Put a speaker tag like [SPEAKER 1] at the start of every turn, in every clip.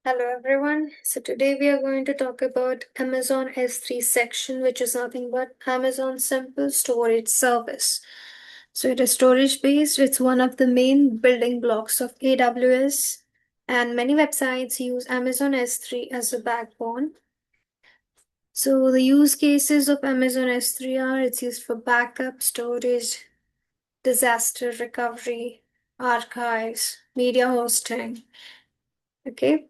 [SPEAKER 1] Hello everyone. So today we are going to talk about Amazon S3 section, which is nothing but Amazon Simple Storage Service. So it is storage based. It's one of the main building blocks of AWS, and many websites use Amazon S3 as a backbone. So the use cases of Amazon S3 are it's used for backup, storage, disaster recovery, archives, media hosting, okay,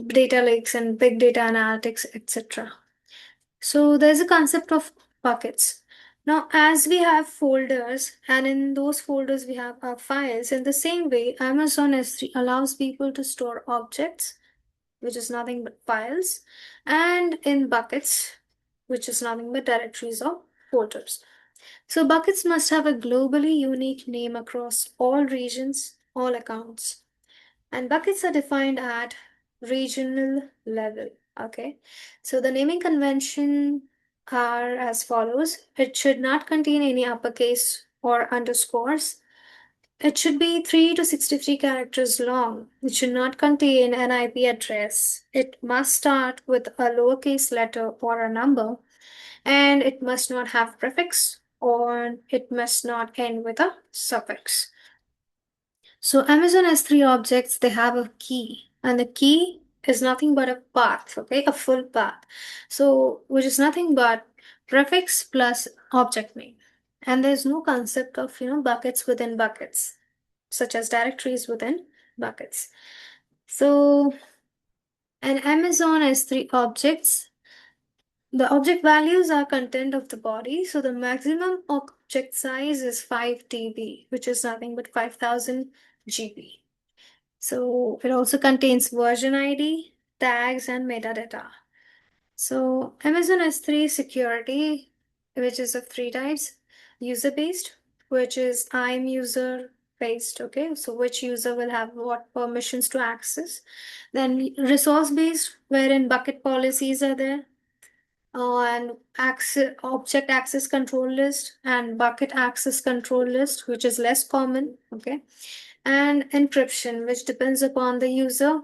[SPEAKER 1] data lakes and big data analytics, etc. So there's a concept of buckets. Now, as we have folders, and in those folders we have our files, in the same way, Amazon S3 allows people to store objects, which is nothing but files, and in buckets, which is nothing but directories or folders. So buckets must have a globally unique name across all regions, all accounts. And buckets are defined at regional level. Okay. So the naming convention are as follows. It should not contain any uppercase or underscores. It should be 3 to 63 characters long. It should not contain an IP address. It must start with a lowercase letter or a number, and it must not have prefix or it must not end with a suffix. So Amazon has three objects. They have a key, and the key is nothing but a path, okay, a full path. So which is nothing but prefix plus object name. And there's no concept of buckets within buckets, such as directories within buckets. So an Amazon has three objects. The object values are content of the body. So the maximum object size is 5 TB, which is nothing but 5000 GB. So it also contains version ID, tags, and metadata. So Amazon S3 security, which is of three types: user-based, which is I'm user-based, okay? So which user will have what permissions to access. Then resource-based, wherein bucket policies are there. And object access control list and bucket access control list, which is less common, okay? And encryption, which depends upon the user.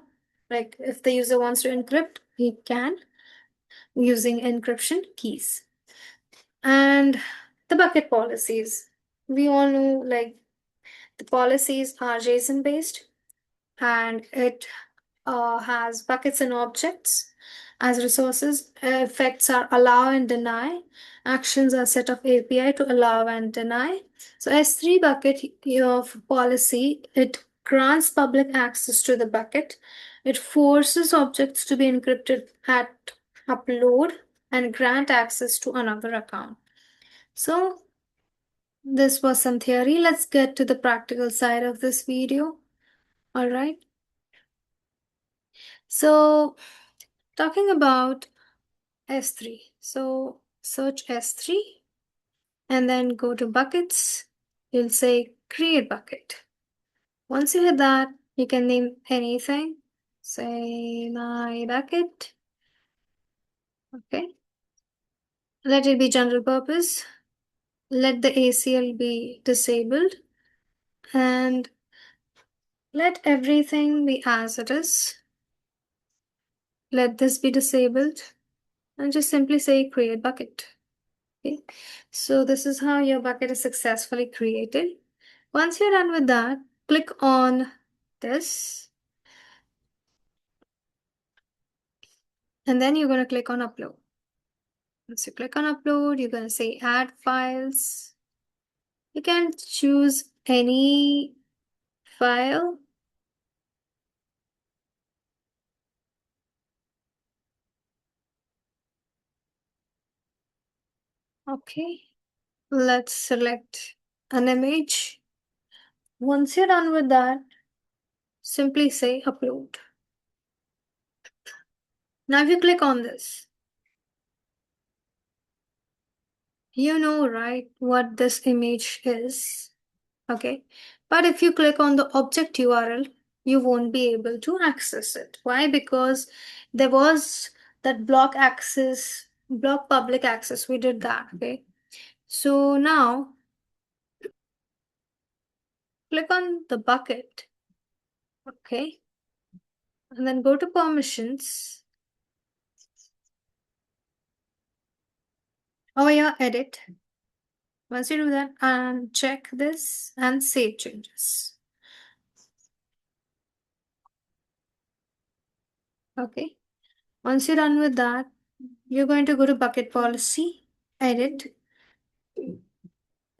[SPEAKER 1] Like if the user wants to encrypt, he can using encryption keys. And the bucket policies. We all know like the policies are JSON based, and it has buckets and objects as resources. Effects are allow and deny. Actions are set of API to allow and deny. So S3 bucket of policy, it grants public access to the bucket. It forces objects to be encrypted at upload and grant access to another account. So this was some theory. Let's get to the practical side of this video. All right. So talking about S3. So search S3 and then go to buckets. You'll say create bucket. Once you hit that, you can name anything. Say my bucket. Okay. Let it be general purpose. Let the ACL be disabled and let everything be as it is. Let this be disabled and just simply say create bucket. Okay. So this is how your bucket is successfully created. Once you're done with that, click on this and then you're going to click on upload. Once you click on upload, you're going to say add files. You can choose any file. Okay, let's select an image. Once you're done with that, simply say upload. Now if you click on this, you know, right, what this image is. Okay, but if you click on the object URL, you won't be able to access it. Why? Because there was that block public access. We did that. Okay, so now click on the bucket. Okay, and then go to permissions. Over here, edit. Once you do that, and check this and save changes. Okay. Once you're done with that, you're going to go to bucket policy, edit.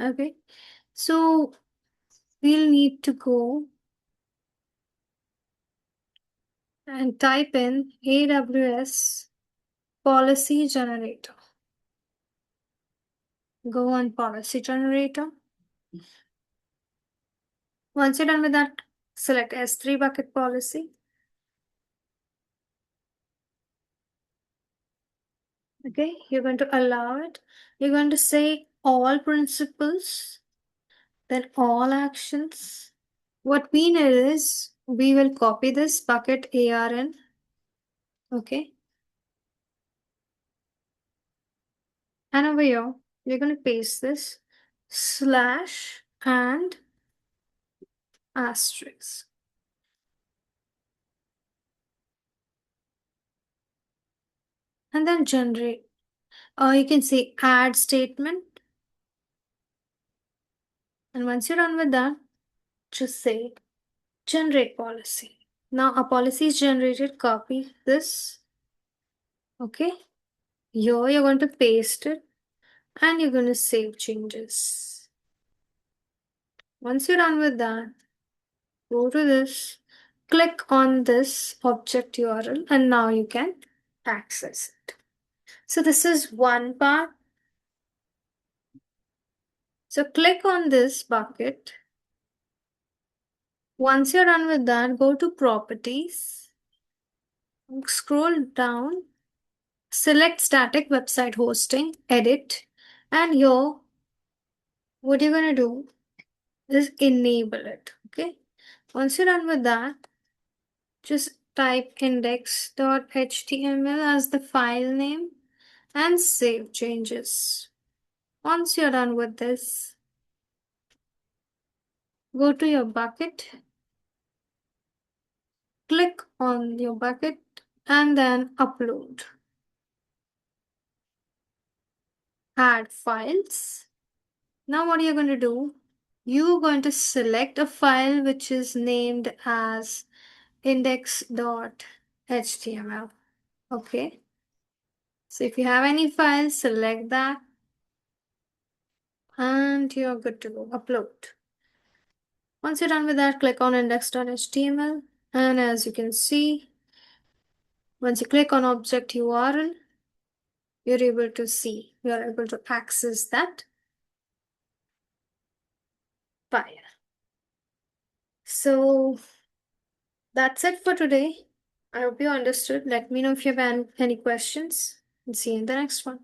[SPEAKER 1] Okay. So we'll need to go and type in AWS policy generator. Go on policy generator. Once you're done with that, select S3 bucket policy. Okay, you're going to allow it. You're going to say all principles, then all actions. What we need is we will copy this bucket ARN. Okay. And over here, you're going to paste this slash and asterisk. And then generate. Or you can say add statement. And once you're done with that, just say generate policy. Now a policy is generated, copy this. Okay. Here you're going to paste it and you're going to save changes. Once you're done with that, go to this, click on this object URL, and now you can access it. So this is one part. So click on this bucket. Once you're done with that, go to properties, scroll down, select static website hosting, edit, and here what you're going to do is enable it. Okay. Once you're done with that, just type index.html as the file name and save changes. Once you're done with this, go to your bucket, click on your bucket, and then upload. Add files. Now what you're going to do, you're going to select a file which is named as index.html. Okay. So if you have any file, select that and you're good to go. Upload. Once you're done with that, click on index.html. And as you can see, once you click on object URL, you're able to access that file. So that's it for today. I hope you understood. Let me know if you have any questions and see you in the next one.